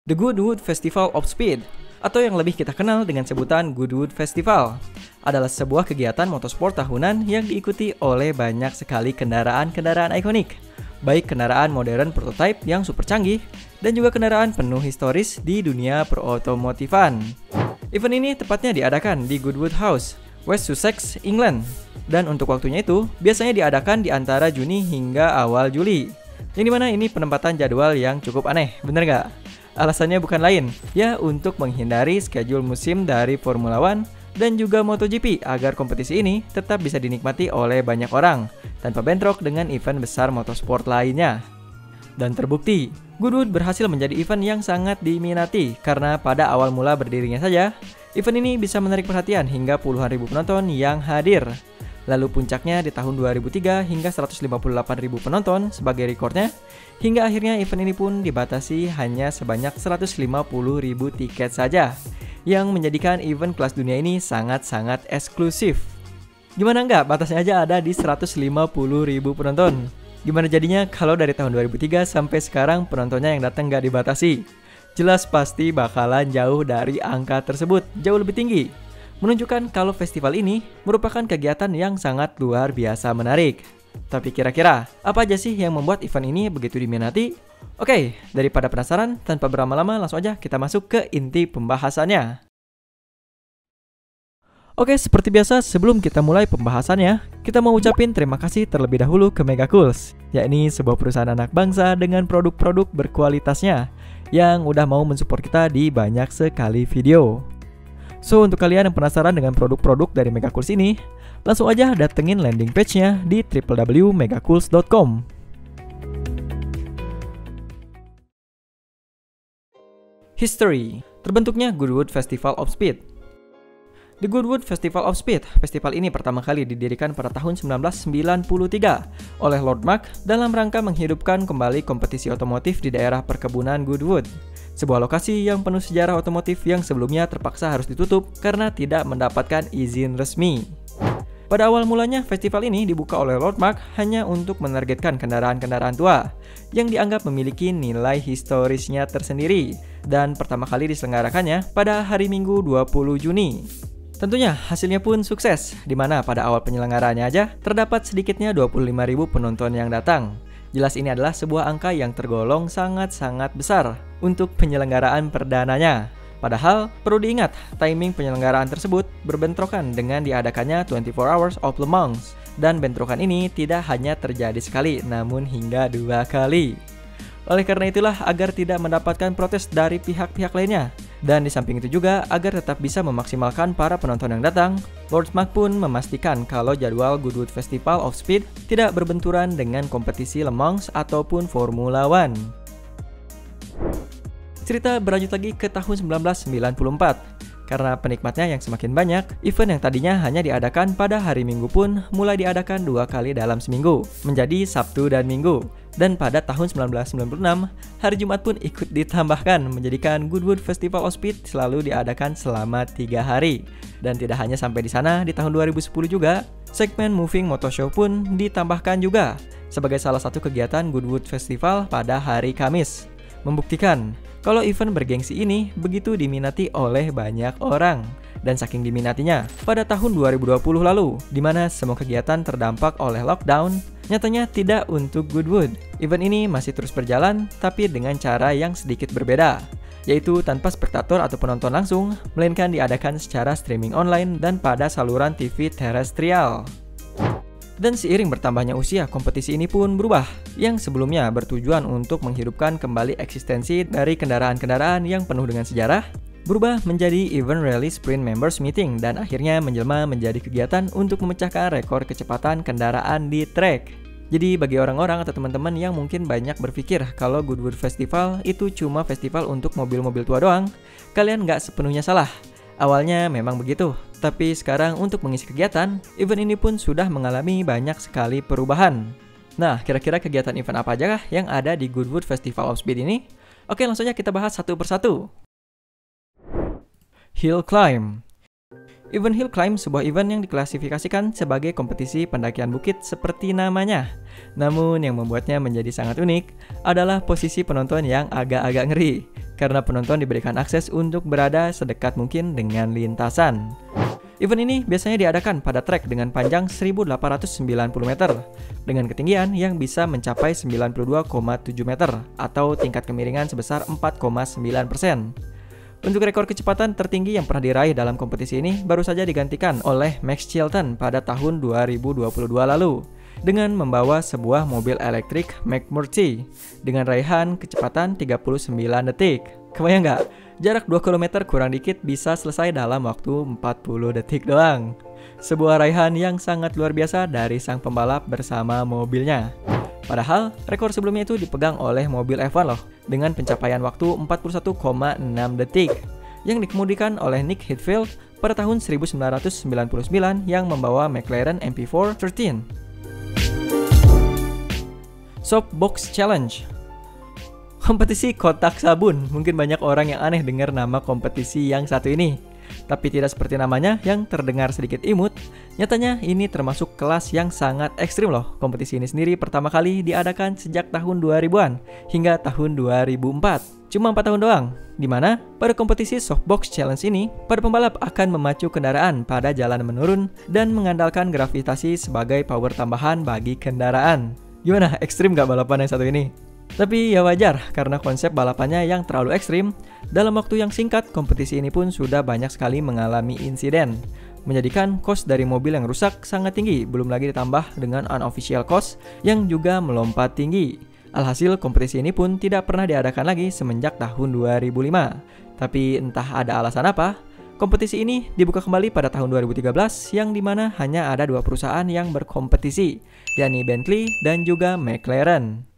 The Goodwood Festival of Speed, atau yang lebih kita kenal dengan sebutan Goodwood Festival, adalah sebuah kegiatan motorsport tahunan yang diikuti oleh banyak sekali kendaraan-kendaraan ikonik, baik kendaraan modern prototype yang super canggih, dan juga kendaraan penuh historis di dunia perotomotifan. Event ini tepatnya diadakan di Goodwood House, West Sussex, England, dan untuk waktunya itu biasanya diadakan di antara Juni hingga awal Juli, yang dimana ini penempatan jadwal yang cukup aneh, bener nggak? Alasannya bukan lain, ya untuk menghindari schedule musim dari Formula One dan juga MotoGP agar kompetisi ini tetap bisa dinikmati oleh banyak orang tanpa bentrok dengan event besar motorsport lainnya. Dan terbukti, Goodwood berhasil menjadi event yang sangat diminati karena pada awal mula berdirinya saja, event ini bisa menarik perhatian hingga puluhan ribu penonton yang hadir. Lalu puncaknya di tahun 2003 hingga 158.000 penonton sebagai rekornya, hingga akhirnya event ini pun dibatasi hanya sebanyak 150.000 tiket saja, yang menjadikan event kelas dunia ini sangat-sangat eksklusif. Gimana nggak, batasnya aja ada di 150.000 penonton. Gimana jadinya kalau dari tahun 2003 sampai sekarang penontonnya yang datang nggak dibatasi? Jelas pasti bakalan jauh dari angka tersebut, jauh lebih tinggi. Menunjukkan kalau festival ini merupakan kegiatan yang sangat luar biasa menarik. Tapi kira-kira, apa aja sih yang membuat event ini begitu diminati? Oke, daripada penasaran, tanpa berlama-lama langsung aja kita masuk ke inti pembahasannya. Oke, seperti biasa sebelum kita mulai pembahasannya, kita mau ucapin terima kasih terlebih dahulu ke Megacools, yakni sebuah perusahaan anak bangsa dengan produk-produk berkualitasnya, yang udah mau mensupport kita di banyak sekali video. So, untuk kalian yang penasaran dengan produk-produk dari Megacools ini, langsung aja datengin landing page-nya di www.megacools.com. History. Terbentuknya Goodwood Festival of Speed. The Goodwood Festival of Speed, festival ini pertama kali didirikan pada tahun 1993 oleh Lord Mark dalam rangka menghidupkan kembali kompetisi otomotif di daerah perkebunan Goodwood, sebuah lokasi yang penuh sejarah otomotif yang sebelumnya terpaksa harus ditutup karena tidak mendapatkan izin resmi. Pada awal mulanya, festival ini dibuka oleh Lord Mark hanya untuk menargetkan kendaraan-kendaraan tua yang dianggap memiliki nilai historisnya tersendiri, dan pertama kali diselenggarakannya pada hari Minggu 20 Juni. Tentunya hasilnya pun sukses, di mana pada awal penyelenggaraannya aja terdapat sedikitnya 25.000 penonton yang datang. Jelas ini adalah sebuah angka yang tergolong sangat-sangat besar untuk penyelenggaraan perdananya. Padahal, perlu diingat, timing penyelenggaraan tersebut berbentrokan dengan diadakannya 24 Hours of Le Mans. Dan bentrokan ini tidak hanya terjadi sekali, namun hingga 2 kali. Oleh karena itulah, agar tidak mendapatkan protes dari pihak-pihak lainnya, dan di samping itu juga agar tetap bisa memaksimalkan para penonton yang datang, Lord Mark pun memastikan kalau jadwal Goodwood Festival of Speed tidak berbenturan dengan kompetisi Le Mans ataupun Formula One. Cerita berlanjut lagi ke tahun 1994. Karena penikmatnya yang semakin banyak, event yang tadinya hanya diadakan pada hari Minggu pun mulai diadakan 2 kali dalam seminggu, menjadi Sabtu dan Minggu. Dan pada tahun 1996, hari Jumat pun ikut ditambahkan, menjadikan Goodwood Festival of Speed selalu diadakan selama 3 hari. Dan tidak hanya sampai di sana, di tahun 2010 juga, segmen Moving Motor Show pun ditambahkan juga, sebagai salah satu kegiatan Goodwood Festival pada hari Kamis. Membuktikan kalau event bergengsi ini begitu diminati oleh banyak orang. Dan saking diminatinya, pada tahun 2020 lalu, di mana semua kegiatan terdampak oleh lockdown, nyatanya tidak untuk Goodwood. Event ini masih terus berjalan, tapi dengan cara yang sedikit berbeda, yaitu tanpa spektator atau penonton langsung, melainkan diadakan secara streaming online dan pada saluran TV terestrial. Dan seiring bertambahnya usia, kompetisi ini pun berubah, yang sebelumnya bertujuan untuk menghidupkan kembali eksistensi dari kendaraan-kendaraan yang penuh dengan sejarah, berubah menjadi event rally sprint members meeting dan akhirnya menjelma menjadi kegiatan untuk memecahkan rekor kecepatan kendaraan di track. Jadi bagi orang-orang atau teman-teman yang mungkin banyak berpikir kalau Goodwood Festival itu cuma festival untuk mobil-mobil tua doang, kalian nggak sepenuhnya salah. Awalnya memang begitu, tapi sekarang untuk mengisi kegiatan, event ini pun sudah mengalami banyak sekali perubahan. Nah, kira-kira kegiatan event apa aja kah yang ada di Goodwood Festival of Speed ini? Oke, langsung aja kita bahas satu persatu. Hill Climb. Event Hill Climb sebuah event yang diklasifikasikan sebagai kompetisi pendakian bukit seperti namanya. Namun yang membuatnya menjadi sangat unik adalah posisi penonton yang agak-agak ngeri. karena penonton diberikan akses untuk berada sedekat mungkin dengan lintasan. Event ini biasanya diadakan pada trek dengan panjang 1890 meter dengan ketinggian yang bisa mencapai 92,7 meter atau tingkat kemiringan sebesar 4,9%. Untuk rekor kecepatan tertinggi yang pernah diraih dalam kompetisi ini baru saja digantikan oleh Max Chilton pada tahun 2022 lalu dengan membawa sebuah mobil elektrik McMurtry dengan raihan kecepatan 39 detik. Kebayang nggak? Jarak 2 km kurang dikit bisa selesai dalam waktu 40 detik doang. Sebuah raihan yang sangat luar biasa dari sang pembalap bersama mobilnya. Padahal, rekor sebelumnya itu dipegang oleh mobil F1 loh, dengan pencapaian waktu 41,6 detik, yang dikemudikan oleh Nick Heidfeld pada tahun 1999 yang membawa McLaren MP4 13. Soapbox Challenge. Kompetisi kotak sabun. Mungkin banyak orang yang aneh dengar nama kompetisi yang satu ini. Tapi tidak seperti namanya yang terdengar sedikit imut. Nyatanya ini termasuk kelas yang sangat ekstrim loh. Kompetisi ini sendiri pertama kali diadakan sejak tahun 2000-an hingga tahun 2004. Cuma 4 tahun doang. Dimana pada kompetisi Soapbox Challenge ini, para pembalap akan memacu kendaraan pada jalan menurun dan mengandalkan gravitasi sebagai power tambahan bagi kendaraan. Gimana? Ekstrim gak balapan yang satu ini? Tapi ya wajar, karena konsep balapannya yang terlalu ekstrim, dalam waktu yang singkat, kompetisi ini pun sudah banyak sekali mengalami insiden, menjadikan cost dari mobil yang rusak sangat tinggi, belum lagi ditambah dengan unofficial cost yang juga melompat tinggi. Alhasil, kompetisi ini pun tidak pernah diadakan lagi semenjak tahun 2005. Tapi entah ada alasan apa, kompetisi ini dibuka kembali pada tahun 2013 yang dimana hanya ada 2 perusahaan yang berkompetisi, yakni Bentley dan juga McLaren.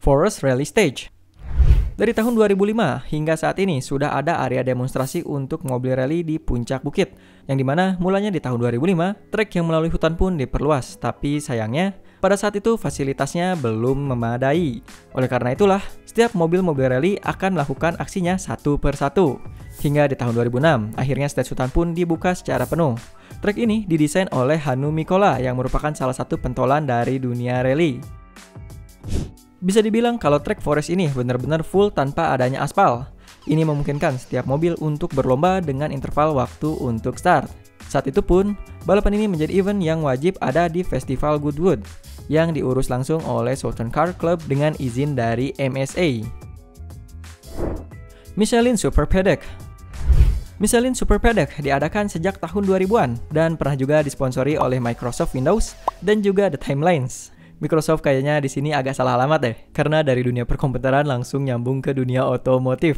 Forest Rally Stage. Dari tahun 2005 hingga saat ini sudah ada area demonstrasi untuk mobil rally di puncak bukit, yang dimana mulanya di tahun 2005, trek yang melalui hutan pun diperluas, tapi sayangnya pada saat itu fasilitasnya belum memadai. Oleh karena itulah, setiap mobil-mobil rally akan melakukan aksinya satu per satu. Hingga di tahun 2006, akhirnya stage hutan pun dibuka secara penuh. Trek ini didesain oleh Hannu Mikkola yang merupakan salah satu pentolan dari dunia rally. Bisa dibilang kalau trek forest ini benar-benar full tanpa adanya aspal. Ini memungkinkan setiap mobil untuk berlomba dengan interval waktu untuk start. Saat itu pun, balapan ini menjadi event yang wajib ada di Festival Goodwood, yang diurus langsung oleh Southern Car Club dengan izin dari MSA. Michelin Super Paddock. Michelin Super Paddock diadakan sejak tahun 2000-an dan pernah juga disponsori oleh Microsoft Windows dan juga The Timelines. Microsoft kayaknya di sini agak salah alamat deh, karena dari dunia perkomputeran langsung nyambung ke dunia otomotif.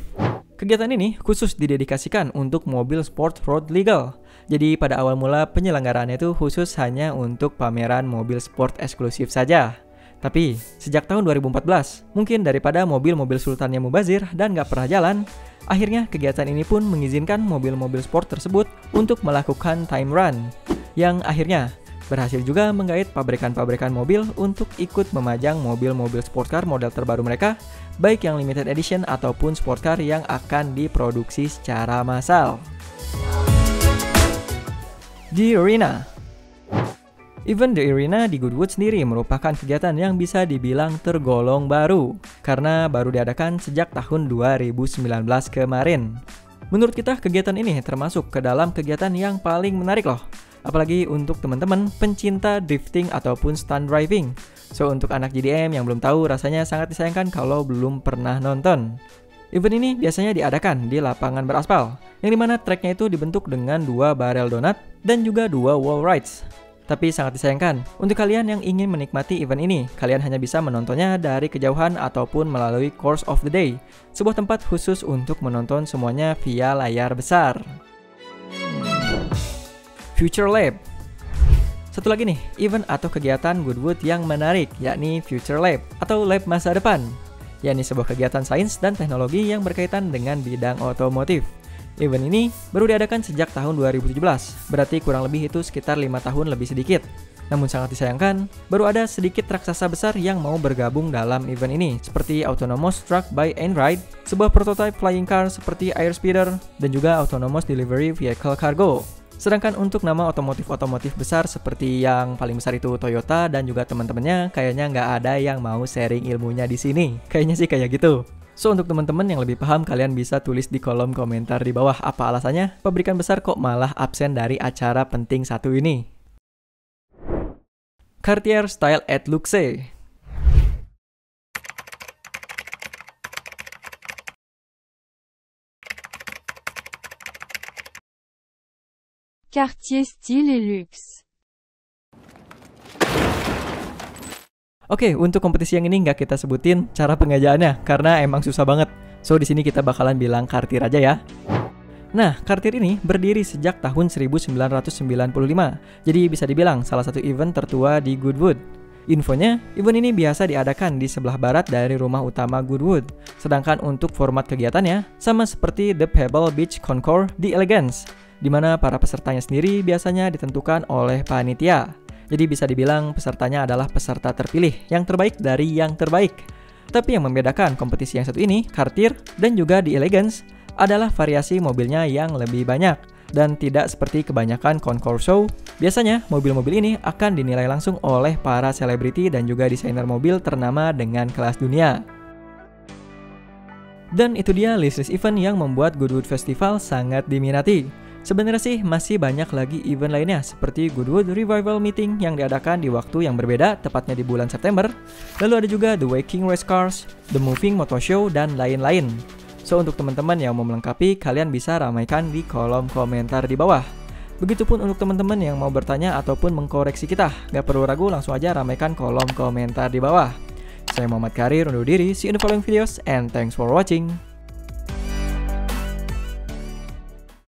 Kegiatan ini khusus didedikasikan untuk mobil sport road legal. Jadi pada awal mula penyelenggaraannya itu khusus hanya untuk pameran mobil sport eksklusif saja. Tapi sejak tahun 2014, mungkin daripada mobil-mobil sultannya mubazir dan gak pernah jalan, akhirnya kegiatan ini pun mengizinkan mobil-mobil sport tersebut untuk melakukan time run, yang akhirnya berhasil juga menggait pabrikan-pabrikan mobil untuk ikut memajang mobil-mobil sport car model terbaru mereka, baik yang limited edition ataupun sport car yang akan diproduksi secara massal. The Arena. Event The Arena di Goodwood sendiri merupakan kegiatan yang bisa dibilang tergolong baru, karena baru diadakan sejak tahun 2019 kemarin. Menurut kita, kegiatan ini termasuk ke dalam kegiatan yang paling menarik loh. Apalagi untuk teman-teman pencinta drifting ataupun stunt driving. So, untuk anak JDM yang belum tahu, rasanya sangat disayangkan kalau belum pernah nonton. Event ini biasanya diadakan di lapangan beraspal, yang dimana treknya itu dibentuk dengan 2 barel donat dan juga 2 wall rides. Tapi sangat disayangkan, untuk kalian yang ingin menikmati event ini, kalian hanya bisa menontonnya dari kejauhan ataupun melalui Course of the Day, sebuah tempat khusus untuk menonton semuanya via layar besar. Future Lab. Satu lagi nih, event atau kegiatan Goodwood yang menarik, yakni Future Lab atau Lab Masa Depan, yakni sebuah kegiatan sains dan teknologi yang berkaitan dengan bidang otomotif. Event ini baru diadakan sejak tahun 2017, berarti kurang lebih itu sekitar 5 tahun lebih sedikit. Namun sangat disayangkan, baru ada sedikit raksasa besar yang mau bergabung dalam event ini, seperti Autonomous Truck by Einride, sebuah prototype flying car seperti Airspeeder, dan juga Autonomous Delivery Vehicle Cargo. Sedangkan untuk nama otomotif-otomotif besar seperti yang paling besar itu Toyota dan juga teman-temannya, kayaknya nggak ada yang mau sharing ilmunya di sini. Kayaknya sih kayak gitu. So, untuk teman-teman yang lebih paham, kalian bisa tulis di kolom komentar di bawah apa alasannya pabrikan besar kok malah absen dari acara penting satu ini. Cartier Style at Luxe. Cartier Style et Luxe. Oke, untuk kompetisi yang ini nggak kita sebutin cara pengajaannya karena emang susah banget. So, di sini kita bakalan bilang Cartier aja ya. Nah, Cartier ini berdiri sejak tahun 1995. Jadi bisa dibilang salah satu event tertua di Goodwood. Infonya, event ini biasa diadakan di sebelah barat dari rumah utama Goodwood. Sedangkan untuk format kegiatannya sama seperti The Pebble Beach Concours di Elegance, di mana para pesertanya sendiri biasanya ditentukan oleh panitia. Jadi bisa dibilang pesertanya adalah peserta terpilih yang terbaik dari yang terbaik. Tapi yang membedakan kompetisi yang satu ini, Cartier dan juga di Elegance, adalah variasi mobilnya yang lebih banyak. Dan tidak seperti kebanyakan concours show, biasanya mobil-mobil ini akan dinilai langsung oleh para selebriti dan juga desainer mobil ternama dengan kelas dunia. Dan itu dia list event yang membuat Goodwood Festival sangat diminati. Sebenarnya sih masih banyak lagi event lainnya seperti Goodwood Revival Meeting yang diadakan di waktu yang berbeda, tepatnya di bulan September. Lalu ada juga The Waking Race Cars, The Moving Motor Show, dan lain-lain. So, untuk teman-teman yang mau melengkapi, kalian bisa ramaikan di kolom komentar di bawah. Begitupun untuk teman-teman yang mau bertanya ataupun mengkoreksi kita, gak perlu ragu, langsung aja ramaikan kolom komentar di bawah. Saya Muhammad Karir, undur diri, see you in the following videos, and thanks for watching.